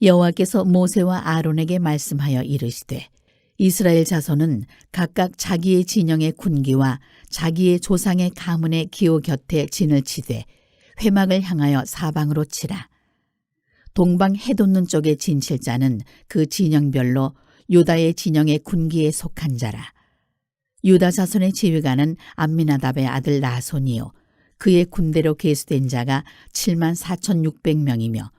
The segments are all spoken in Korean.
여호와께서 모세와 아론에게 말씀하여 이르시되 이스라엘 자손은 각각 자기의 진영의 군기와 자기의 조상의 가문의 기호 곁에 진을 치되 회막을 향하여 사방으로 치라. 동방 해돋는 쪽에 진칠 자는 그 진영별로 유다의 진영의 군기에 속한 자라. 유다 자손의 지휘관은 암미나답의 아들 나손이요 그의 군대로 계수된 자가 74,600명이며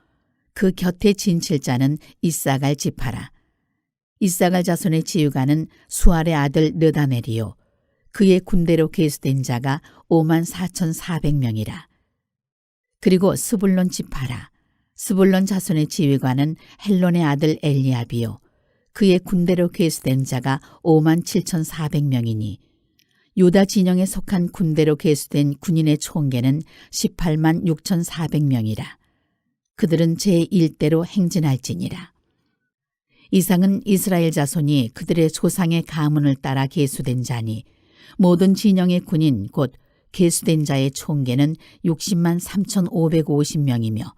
그 곁에 진칠 자는 이사갈 지파라. 이사갈 자손의 지휘관은 수알의 아들 느다넬이요 그의 군대로 계수된 자가 54,400명이라. 그리고 스불론 지파라. 스불론 자손의 지휘관은 헬론의 아들 엘리압이요 그의 군대로 계수된 자가 57,400명이니 유다 진영에 속한 군대로 계수된 군인의 총계는 186,400명이라. 그들은 제1대로 행진할지니라. 이상은 이스라엘 자손이 그들의 조상의 가문을 따라 계수된 자니 모든 진영의 군인 곧 계수된 자의 총계는 60만 3,550명이며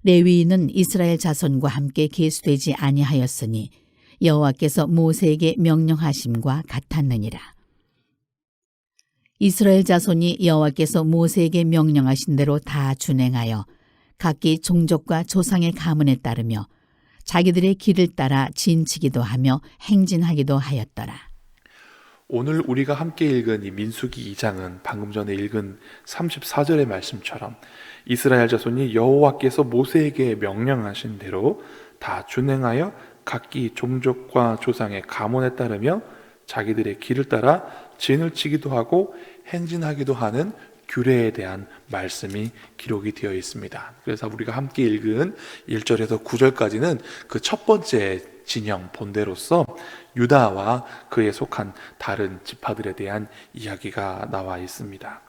레위인은 이스라엘 자손과 함께 계수되지 아니하였으니 여호와께서 모세에게 명령하심과 같았느니라. 이스라엘 자손이 여호와께서 모세에게 명령하신 대로 다 준행하여 각기 종족과 조상의 가문에 따르며 자기들의 길을 따라 진치기도 하며 행진하기도 하였더라. 오늘 우리가 함께 읽은 이 민수기 2장은 방금 전에 읽은 34절의 말씀처럼 이스라엘 자손이 여호와께서 모세에게 명령하신 대로 다 준행하여 각기 종족과 조상의 가문에 따르며 자기들의 길을 따라 진을 치기도 하고 행진하기도 하는 규례에 대한 말씀이 기록이 되어 있습니다. 그래서 우리가 함께 읽은 1절에서 9절까지는 그 첫 번째 진영 본대로서 유다와 그에 속한 다른 지파들에 대한 이야기가 나와 있습니다.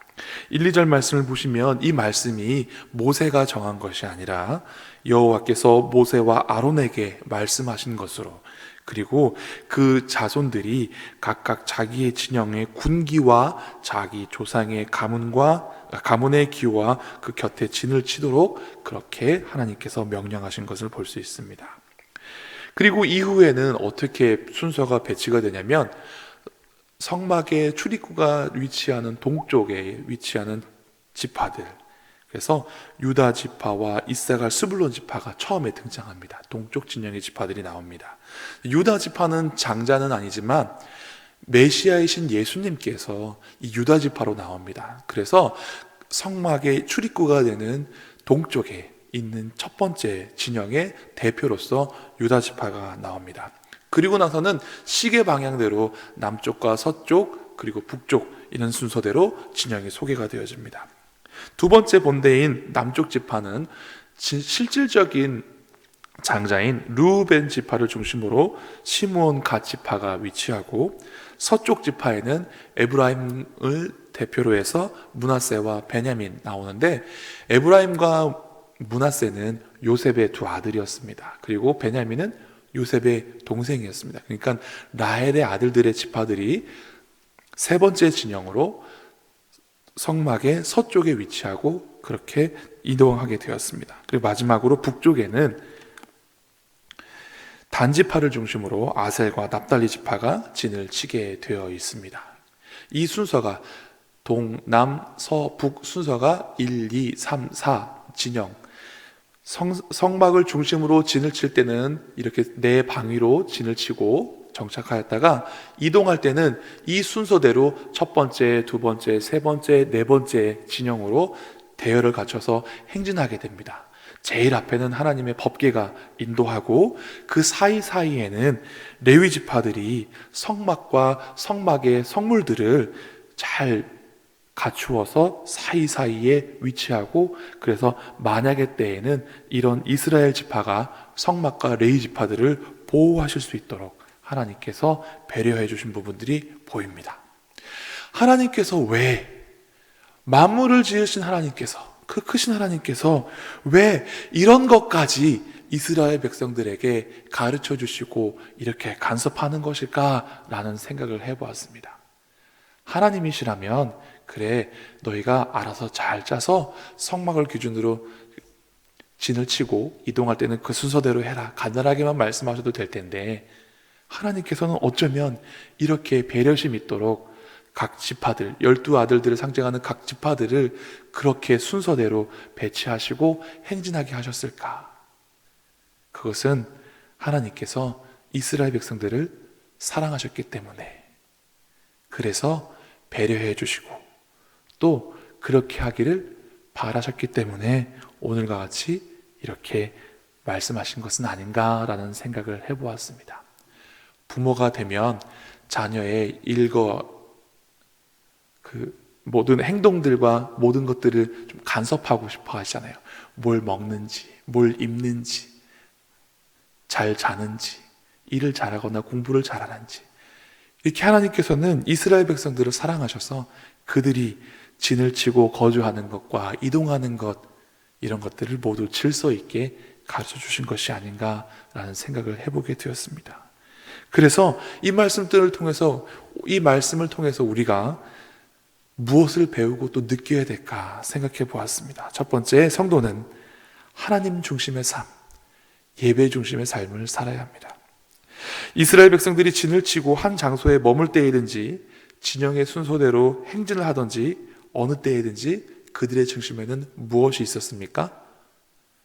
1, 2절 말씀을 보시면 이 말씀이 모세가 정한 것이 아니라 여호와께서 모세와 아론에게 말씀하신 것으로, 그리고 그 자손들이 각각 자기의 진영의 군기와 자기 조상의 가문의 기호와 그 곁에 진을 치도록 그렇게 하나님께서 명령하신 것을 볼 수 있습니다. 그리고 이후에는 어떻게 순서가 배치가 되냐면 성막의 출입구가 위치하는 동쪽에 위치하는 지파들, 그래서 유다 지파와 이사갈 스불론 지파가 처음에 등장합니다. 동쪽 진영의 지파들이 나옵니다. 유다 지파는 장자는 아니지만 메시아이신 예수님께서 이 유다 지파로 나옵니다. 그래서 성막의 출입구가 되는 동쪽에 있는 첫 번째 진영의 대표로서 유다 지파가 나옵니다. 그리고 나서는 시계 방향대로 남쪽과 서쪽 그리고 북쪽 이런 순서대로 진영이 소개가 되어집니다. 두 번째 본대인 남쪽 지파는 실질적인 장자인 르우벤 지파를 중심으로 시므온 갓 지파가 위치하고, 서쪽 지파에는 에브라임을 대표로 해서 므낫세와 베냐민 나오는데, 에브라임과 므낫세는 요셉의 두 아들이었습니다. 그리고 베냐민은 요셉의 동생이었습니다. 그러니까 라헬의 아들들의 지파들이 세 번째 진영으로 성막의 서쪽에 위치하고 그렇게 이동하게 되었습니다. 그리고 마지막으로 북쪽에는 단지파를 중심으로 아셀과 납달리 지파가 진을 치게 되어 있습니다. 이 순서가 동, 남, 서, 북 순서가 1, 2, 3, 4 진영, 성막을 중심으로 진을 칠 때는 이렇게 네 방위로 진을 치고 정착하였다가 이동할 때는 이 순서대로 첫 번째, 두 번째, 세 번째, 네 번째 진영으로 대열을 갖춰서 행진하게 됩니다. 제일 앞에는 하나님의 법궤가 인도하고 그 사이사이에는 레위 지파들이 성막과 성막의 성물들을 잘 갖추어서 사이사이에 위치하고, 그래서 만약의 때에는 이런 이스라엘 지파가 성막과 레위 지파들을 보호하실 수 있도록 하나님께서 배려해 주신 부분들이 보입니다. 하나님께서 왜, 만물을 지으신 하나님께서, 그 크신 하나님께서 왜 이런 것까지 이스라엘 백성들에게 가르쳐 주시고 이렇게 간섭하는 것일까라는 생각을 해보았습니다. 하나님이시라면 그래, 너희가 알아서 잘 짜서 성막을 기준으로 진을 치고 이동할 때는 그 순서대로 해라, 간단하게만 말씀하셔도 될 텐데, 하나님께서는 어쩌면 이렇게 배려심 있도록 각 지파들, 12아들들을 상징하는 각 지파들을 그렇게 순서대로 배치하시고 행진하게 하셨을까? 그것은 하나님께서 이스라엘 백성들을 사랑하셨기 때문에, 그래서 배려해 주시고 또 그렇게 하기를 바라셨기 때문에 오늘과 같이 이렇게 말씀하신 것은 아닌가라는 생각을 해보았습니다. 부모가 되면 자녀의 모든 행동들과 모든 것들을 좀 간섭하고 싶어 하시잖아요. 뭘 먹는지, 뭘 입는지, 잘 자는지, 일을 잘하거나 공부를 잘하는지. 이렇게 하나님께서는 이스라엘 백성들을 사랑하셔서 그들이 진을 치고 거주하는 것과 이동하는 것, 이런 것들을 모두 질서 있게 가르쳐 주신 것이 아닌가라는 생각을 해보게 되었습니다. 그래서 이 말씀을 통해서 우리가 무엇을 배우고 또 느껴야 될까 생각해 보았습니다. 첫 번째, 성도는 하나님 중심의 삶, 예배 중심의 삶을 살아야 합니다. 이스라엘 백성들이 진을 치고 한 장소에 머물 때이든지 진영의 순서대로 행진을 하든지 어느 때이든지 그들의 중심에는 무엇이 있었습니까?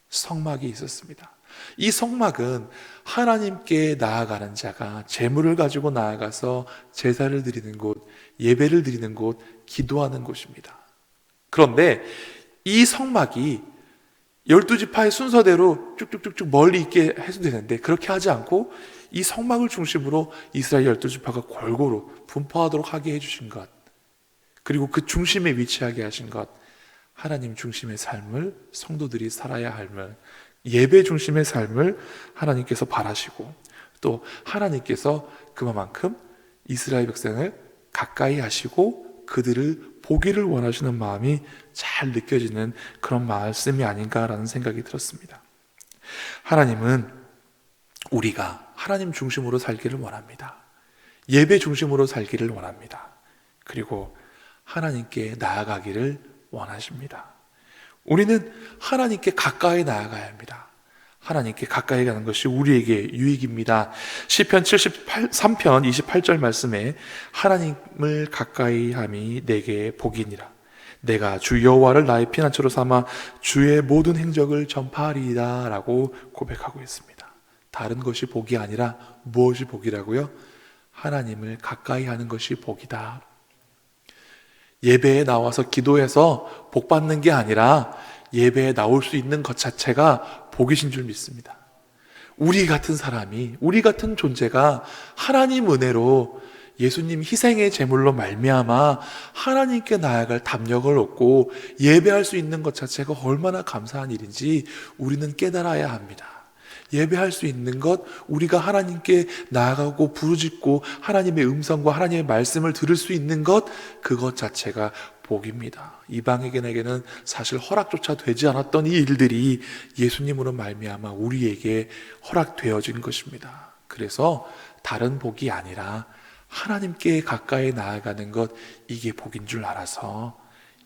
성막이 있었습니다. 이 성막은 하나님께 나아가는 자가 제물을 가지고 나아가서 제사를 드리는 곳, 예배를 드리는 곳, 기도하는 곳입니다. 그런데 이 성막이 12지파의 순서대로 쭉쭉쭉쭉 멀리 있게 해도 되는데 그렇게 하지 않고 이 성막을 중심으로 이스라엘 12지파가 골고루 분포하도록 하게 해주신 것, 그리고 그 중심에 위치하게 하신 것, 하나님 중심의 삶을 성도들이 살아야 할 예배 중심의 삶을 하나님께서 바라시고, 또 하나님께서 그만큼 이스라엘 백성을 가까이 하시고 그들을 보기를 원하시는 마음이 잘 느껴지는 그런 말씀이 아닌가라는 생각이 들었습니다. 하나님은 우리가 하나님 중심으로 살기를 원합니다. 예배 중심으로 살기를 원합니다. 그리고 하나님께 나아가기를 원하십니다. 우리는 하나님께 가까이 나아가야 합니다. 하나님께 가까이 가는 것이 우리에게 유익입니다. 시편 73편 28절 말씀에 하나님을 가까이 함이 내게 복이니라. 내가 주 여호와를 나의 피난처로 삼아 주의 모든 행적을 전파하리이다 라고 고백하고 있습니다. 다른 것이 복이 아니라 무엇이 복이라고요? 하나님을 가까이 하는 것이 복이다. 예배에 나와서 기도해서 복 받는 게 아니라 예배에 나올 수 있는 것 자체가 복이신 줄 믿습니다. 우리 같은 사람이, 우리 같은 존재가 하나님 은혜로 예수님 희생의 제물로 말미암아 하나님께 나아갈 담력을 얻고 예배할 수 있는 것 자체가 얼마나 감사한 일인지 우리는 깨달아야 합니다. 예배할 수 있는 것, 우리가 하나님께 나아가고 부르짖고 하나님의 음성과 하나님의 말씀을 들을 수 있는 것, 그것 자체가 복입니다. 이방인에게는 사실 허락조차 되지 않았던 이 일들이 예수님으로 말미암아 우리에게 허락되어진 것입니다. 그래서 다른 복이 아니라 하나님께 가까이 나아가는 것, 이게 복인 줄 알아서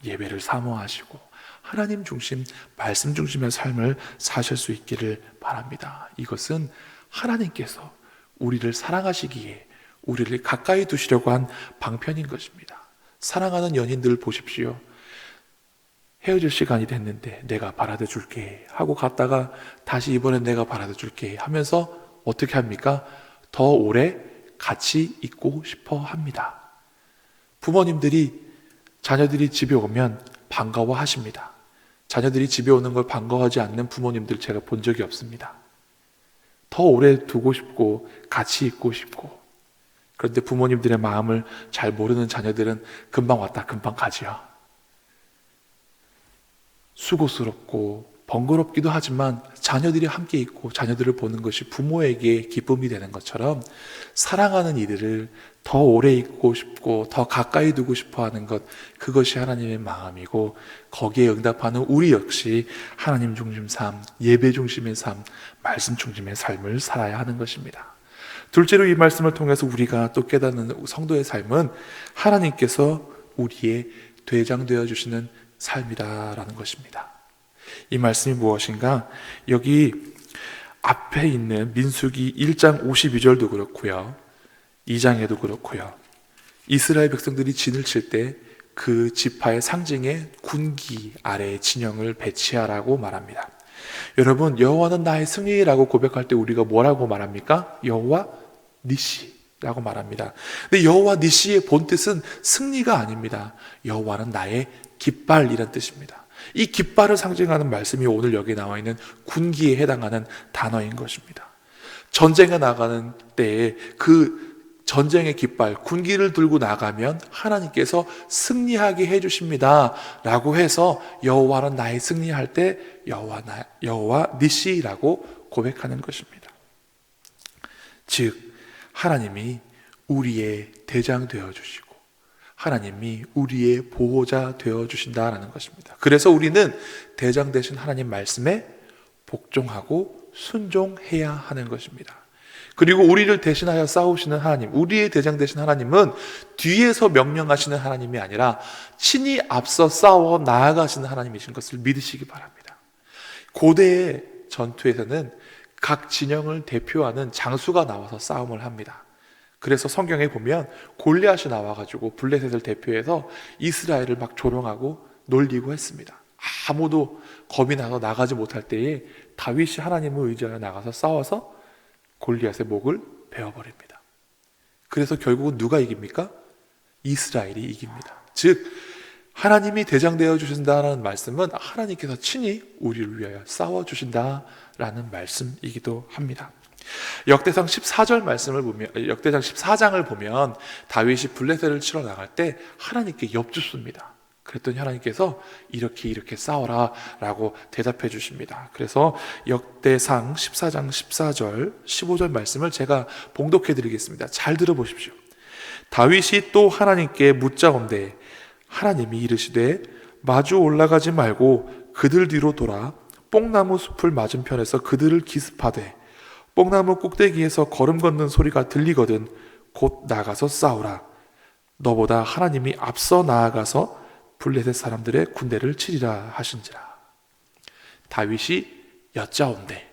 예배를 사모하시고 하나님 중심, 말씀 중심의 삶을 사실 수 있기를 바랍니다. 이것은 하나님께서 우리를 사랑하시기에 우리를 가까이 두시려고 한 방편인 것입니다. 사랑하는 연인들 보십시오. 헤어질 시간이 됐는데 내가 바라다 줄게 하고 갔다가 다시 이번엔 내가 바라다 줄게 하면서 어떻게 합니까? 더 오래 같이 있고 싶어 합니다. 부모님들이 자녀들이 집에 오면 반가워하십니다. 자녀들이 집에 오는 걸 반가워하지 않는 부모님들 제가 본 적이 없습니다. 더 오래 두고 싶고 같이 있고 싶고, 그런데 부모님들의 마음을 잘 모르는 자녀들은 금방 왔다 금방 가지요. 수고스럽고 번거롭기도 하지만 자녀들이 함께 있고 자녀들을 보는 것이 부모에게 기쁨이 되는 것처럼 사랑하는 이들을 더 오래 있고 싶고 더 가까이 두고 싶어 하는 것, 그것이 하나님의 마음이고 거기에 응답하는 우리 역시 하나님 중심 삶, 예배 중심의 삶, 말씀 중심의 삶을 살아야 하는 것입니다. 둘째로 이 말씀을 통해서 우리가 또 깨닫는 성도의 삶은 하나님께서 우리의 대장 되어 주시는 삶이다라는 것입니다. 이 말씀이 무엇인가? 여기 앞에 있는 민수기 1장 52절도 그렇고요. 2장에도 그렇고요. 이스라엘 백성들이 진을 칠 때 그 지파의 상징의 군기 아래에 진영을 배치하라고 말합니다. 여러분, 여호와는 나의 승리라고 고백할 때 우리가 뭐라고 말합니까? 여호와 니시라고 말합니다. 근데 여호와 니시의 본뜻은 승리가 아닙니다. 여호와는 나의 깃발이란 뜻입니다. 이 깃발을 상징하는 말씀이 오늘 여기 나와 있는 군기에 해당하는 단어인 것입니다. 전쟁에 나가는 때에 그 전쟁의 깃발, 군기를 들고 나가면 하나님께서 승리하게 해주십니다 라고 해서 여호와는 나의 승리할 때 여호와 니시라고 고백하는 것입니다. 즉 하나님이 우리의 대장 되어주시고 하나님이 우리의 보호자 되어주신다라는 것입니다. 그래서 우리는 대장 되신 하나님 말씀에 복종하고 순종해야 하는 것입니다. 그리고 우리를 대신하여 싸우시는 하나님, 우리의 대장 되신 하나님은 뒤에서 명령하시는 하나님이 아니라 친히 앞서 싸워 나아가시는 하나님이신 것을 믿으시기 바랍니다. 고대의 전투에서는 각 진영을 대표하는 장수가 나와서 싸움을 합니다. 그래서 성경에 보면 골리앗이 나와가지고 블레셋을 대표해서 이스라엘을 막 조롱하고 놀리고 했습니다. 아무도 겁이 나서 나가지 못할 때에 다윗이 하나님을 의지하여 나가서 싸워서 골리앗의 목을 베어버립니다. 그래서 결국은 누가 이깁니까? 이스라엘이 이깁니다. 즉 하나님이 대장되어 주신다라는 말씀은 하나님께서 친히 우리를 위하여 싸워주신다라는 말씀이기도 합니다. 역대상 14절 말씀을 보면, 역대상 14장을 보면 다윗이 블레셋을 치러 나갈 때 하나님께 엽주습니다. 그랬더니 하나님께서 이렇게 싸워라 라고 대답해 주십니다. 그래서 역대상 14장 14절 15절 말씀을 제가 봉독해 드리겠습니다. 잘 들어보십시오. 다윗이 또 하나님께 묻자온대 하나님이 이르시되 마주 올라가지 말고 그들 뒤로 돌아 뽕나무 숲을 맞은편에서 그들을 기습하되 뽕나무 꼭대기에서 걸음 걷는 소리가 들리거든 곧 나가서 싸우라. 너보다 하나님이 앞서 나아가서 블레셋 사람들의 군대를 치리라 하신지라. 다윗이 여짜온대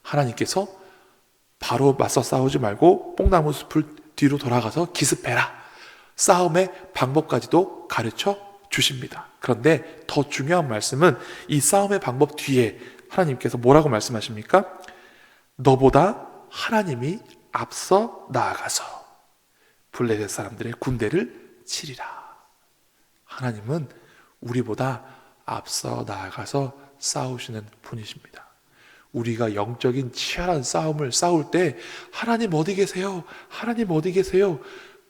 하나님께서 바로 맞서 싸우지 말고 뽕나무 숲을 뒤로 돌아가서 기습해라. 싸움의 방법까지도 가르쳐 주십니다. 그런데 더 중요한 말씀은 이 싸움의 방법 뒤에 하나님께서 뭐라고 말씀하십니까? 너보다 하나님이 앞서 나아가서 블레셋 사람들의 군대를 치리라. 하나님은 우리보다 앞서 나아가서 싸우시는 분이십니다. 우리가 영적인 치열한 싸움을 싸울 때 하나님 어디 계세요? 하나님 어디 계세요?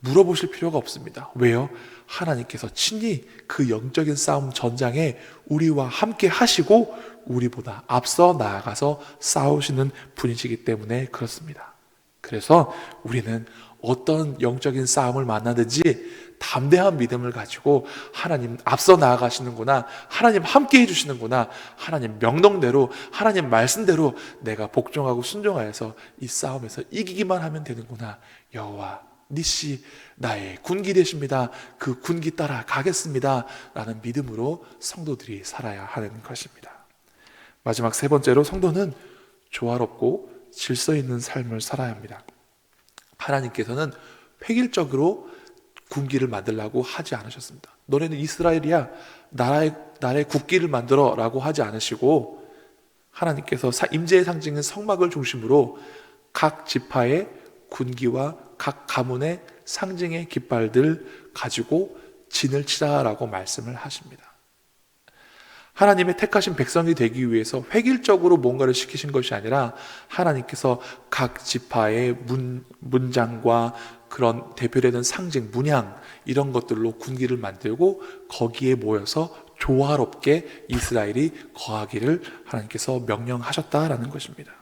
물어보실 필요가 없습니다. 왜요? 하나님께서 친히 그 영적인 싸움 전장에 우리와 함께 하시고 우리보다 앞서 나아가서 싸우시는 분이시기 때문에 그렇습니다. 그래서 우리는 어떤 영적인 싸움을 만나든지 담대한 믿음을 가지고 하나님 앞서 나아가시는구나, 하나님 함께 해주시는구나, 하나님 명령대로 하나님 말씀대로 내가 복종하고 순종하여서 이 싸움에서 이기기만 하면 되는구나. 여호와 니시 나의 군기 되십니다. 그 군기 따라 가겠습니다 라는 믿음으로 성도들이 살아야 하는 것입니다. 마지막 세 번째로 성도는 조화롭고 질서 있는 삶을 살아야 합니다. 하나님께서는 획일적으로 군기를 만들라고 하지 않으셨습니다. 너네는 이스라엘이야, 나라의 국기를 만들어 라고 하지 않으시고 하나님께서 임재의 상징인 성막을 중심으로 각 지파의 군기와 각 가문의 상징의 깃발들 가지고 진을 치라라고 말씀을 하십니다. 하나님의 택하신 백성이 되기 위해서 획일적으로 뭔가를 시키신 것이 아니라 하나님께서 각 지파의 문장과 그런 대표되는 상징, 문양 이런 것들로 군기를 만들고 거기에 모여서 조화롭게 이스라엘이 거하기를 하나님께서 명령하셨다라는 것입니다.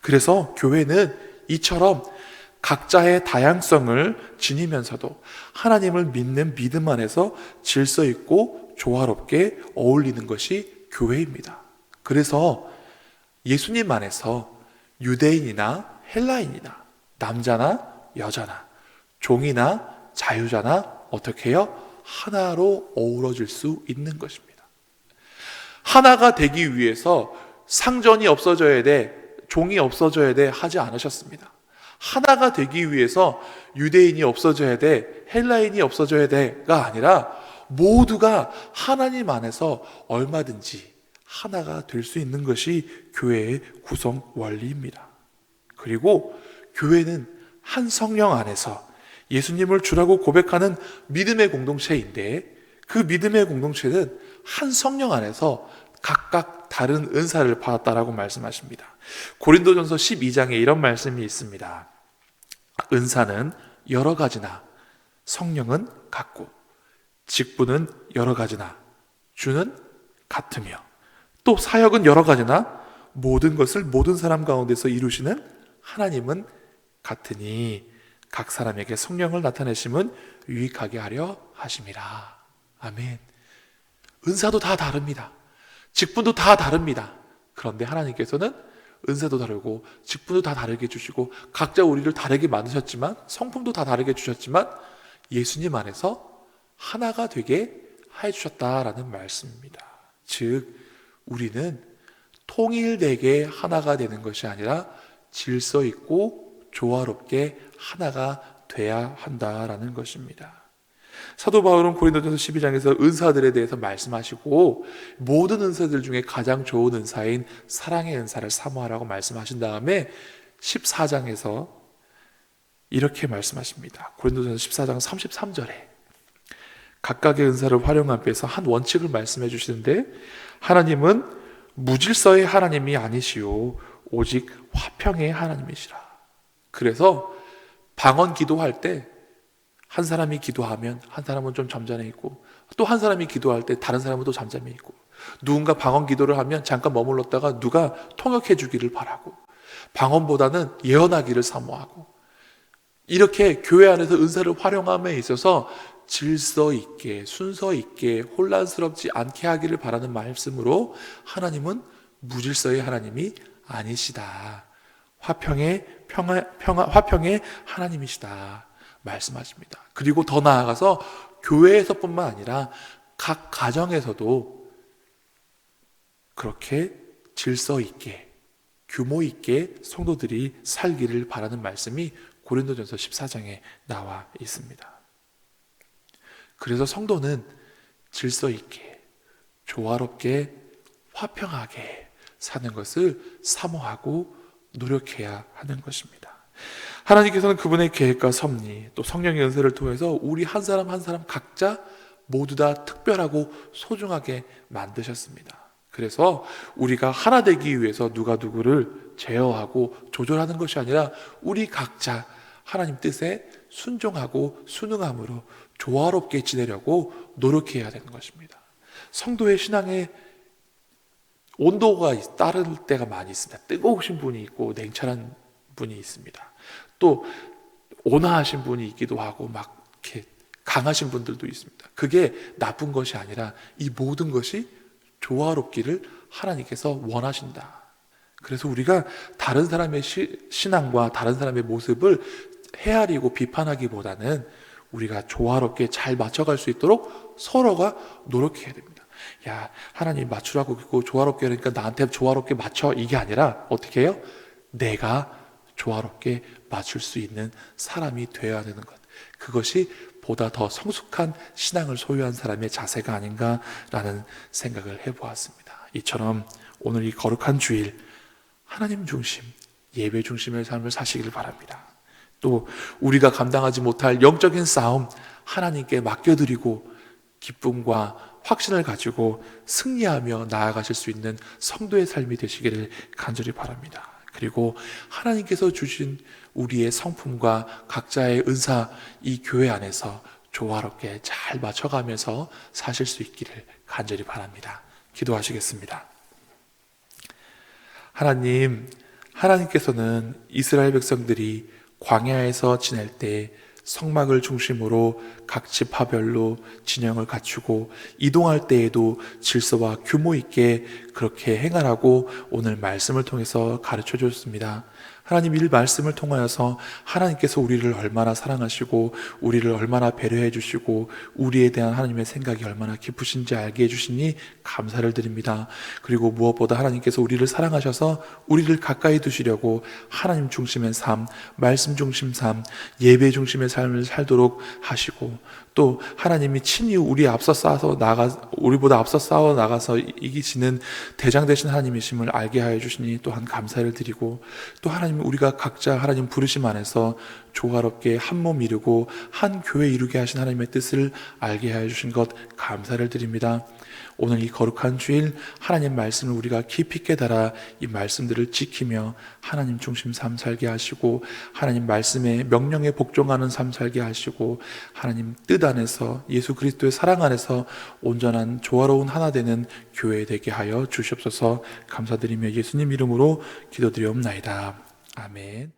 그래서 교회는 이처럼 각자의 다양성을 지니면서도 하나님을 믿는 믿음 안에서 질서 있고 조화롭게 어울리는 것이 교회입니다. 그래서 예수님 안에서 유대인이나 헬라인이나 남자나 여자나 종이나 자유자나 어떻게 해요? 하나로 어우러질 수 있는 것입니다. 하나가 되기 위해서 상전이 없어져야 돼, 종이 없어져야 돼 하지 않으셨습니다. 하나가 되기 위해서 유대인이 없어져야 돼, 헬라인이 없어져야 돼가 아니라 모두가 하나님 안에서 얼마든지 하나가 될 수 있는 것이 교회의 구성 원리입니다. 그리고 교회는 한 성령 안에서 예수님을 주라고 고백하는 믿음의 공동체인데, 그 믿음의 공동체는 한 성령 안에서 각각 다른 은사를 받았다라고 말씀하십니다. 고린도전서 12장에 이런 말씀이 있습니다. 은사는 여러 가지나 성령은 같고 직분은 여러 가지나 주는 같으며 또 사역은 여러 가지나 모든 것을 모든 사람 가운데서 이루시는 하나님은 같으니 각 사람에게 성령을 나타내심은 유익하게 하려 하심이라. 아멘. 은사도 다 다릅니다. 직분도 다 다릅니다. 그런데 하나님께서는 은사도 다르고 직분도 다 다르게 주시고 각자 우리를 다르게 만드셨지만, 성품도 다 다르게 주셨지만 예수님 안에서 하나가 되게 해주셨다라는 말씀입니다. 즉 우리는 통일되게 하나가 되는 것이 아니라 질서 있고 조화롭게 하나가 돼야 한다라는 것입니다. 사도 바울은 고린도전서 12장에서 은사들에 대해서 말씀하시고 모든 은사들 중에 가장 좋은 은사인 사랑의 은사를 사모하라고 말씀하신 다음에 14장에서 이렇게 말씀하십니다. 고린도전서 14장 33절에 각각의 은사를 활용함에 대해서 한 원칙을 말씀해 주시는데, 하나님은 무질서의 하나님이 아니시오 오직 화평의 하나님이시라. 그래서 방언 기도할 때 한 사람이 기도하면 한 사람은 좀 잠잠해 있고, 또 한 사람이 기도할 때 다른 사람은 또 잠잠해 있고, 누군가 방언 기도를 하면 잠깐 머물렀다가 누가 통역해 주기를 바라고, 방언보다는 예언하기를 사모하고, 이렇게 교회 안에서 은사를 활용함에 있어서 질서 있게 순서 있게 혼란스럽지 않게 하기를 바라는 말씀으로 하나님은 무질서의 하나님이 아니시다, 화평의 하나님이시다 말씀하십니다. 그리고 더 나아가서 교회에서뿐만 아니라 각 가정에서도 그렇게 질서 있게 규모 있게 성도들이 살기를 바라는 말씀이 고린도전서 14장에 나와 있습니다. 그래서 성도는 질서 있게 조화롭게 화평하게 사는 것을 사모하고 노력해야 하는 것입니다. 하나님께서는 그분의 계획과 섭리 또 성령의 은혜를 통해서 우리 한 사람 한 사람 각자 모두 다 특별하고 소중하게 만드셨습니다. 그래서 우리가 하나 되기 위해서 누가 누구를 제어하고 조절하는 것이 아니라 우리 각자 하나님 뜻에 순종하고 순응함으로 조화롭게 지내려고 노력해야 되는 것입니다. 성도의 신앙에 온도가 따를 때가 많이 있습니다. 뜨거우신 분이 있고 냉철한 분이 있습니다. 또 온화하신 분이 있기도 하고 막 이렇게 강하신 분들도 있습니다. 그게 나쁜 것이 아니라 이 모든 것이 조화롭기를 하나님께서 원하신다. 그래서 우리가 다른 사람의 신앙과 다른 사람의 모습을 헤아리고 비판하기보다는 우리가 조화롭게 잘 맞춰갈 수 있도록 서로가 노력해야 됩니다. 야, 하나님 맞추라고 그러고 조화롭게 하니까 나한테 조화롭게 맞춰, 이게 아니라 어떻게 해요? 내가 조화롭게 맞출 수 있는 사람이 되어야 되는 것, 그것이 보다 더 성숙한 신앙을 소유한 사람의 자세가 아닌가라는 생각을 해보았습니다. 이처럼 오늘 이 거룩한 주일 하나님 중심, 예배 중심의 삶을 사시길 바랍니다. 또 우리가 감당하지 못할 영적인 싸움 하나님께 맡겨드리고 기쁨과 확신을 가지고 승리하며 나아가실 수 있는 성도의 삶이 되시기를 간절히 바랍니다. 그리고 하나님께서 주신 우리의 성품과 각자의 은사, 이 교회 안에서 조화롭게 잘 맞춰가면서 사실 수 있기를 간절히 바랍니다. 기도하시겠습니다. 하나님께서는 이스라엘 백성들이 광야에서 지낼 때 성막을 중심으로 각 지파별로 진영을 갖추고 이동할 때에도 질서와 규모 있게 그렇게 행하라고 오늘 말씀을 통해서 가르쳐 주셨습니다. 하나님 이 말씀을 통하여서 하나님께서 우리를 얼마나 사랑하시고 우리를 얼마나 배려해 주시고 우리에 대한 하나님의 생각이 얼마나 깊으신지 알게 해주시니 감사를 드립니다. 그리고 무엇보다 하나님께서 우리를 사랑하셔서 우리를 가까이 두시려고 하나님 중심의 삶, 말씀 중심 삶, 예배 중심의 삶을 살도록 하시고 또 하나님이 친히 우리보다 앞서 싸워 나가서 이기시는 대장 되신 하나님이심을 알게 하여 주시니 또한 감사를 드리고 또 하나님 우리가 각자 하나님 부르심 안에서 조화롭게 한 몸 이루고 한 교회 이루게 하신 하나님의 뜻을 알게 하여 주신 것 감사를 드립니다. 오늘 이 거룩한 주일 하나님 말씀을 우리가 깊이 깨달아 이 말씀들을 지키며 하나님 중심 삶 살게 하시고 하나님 말씀의 명령에 복종하는 삶 살게 하시고 하나님 뜻 안에서 예수 그리스도의 사랑 안에서 온전한 조화로운 하나 되는 교회 되게 하여 주시옵소서. 감사드리며 예수님 이름으로 기도드리옵나이다. 아멘.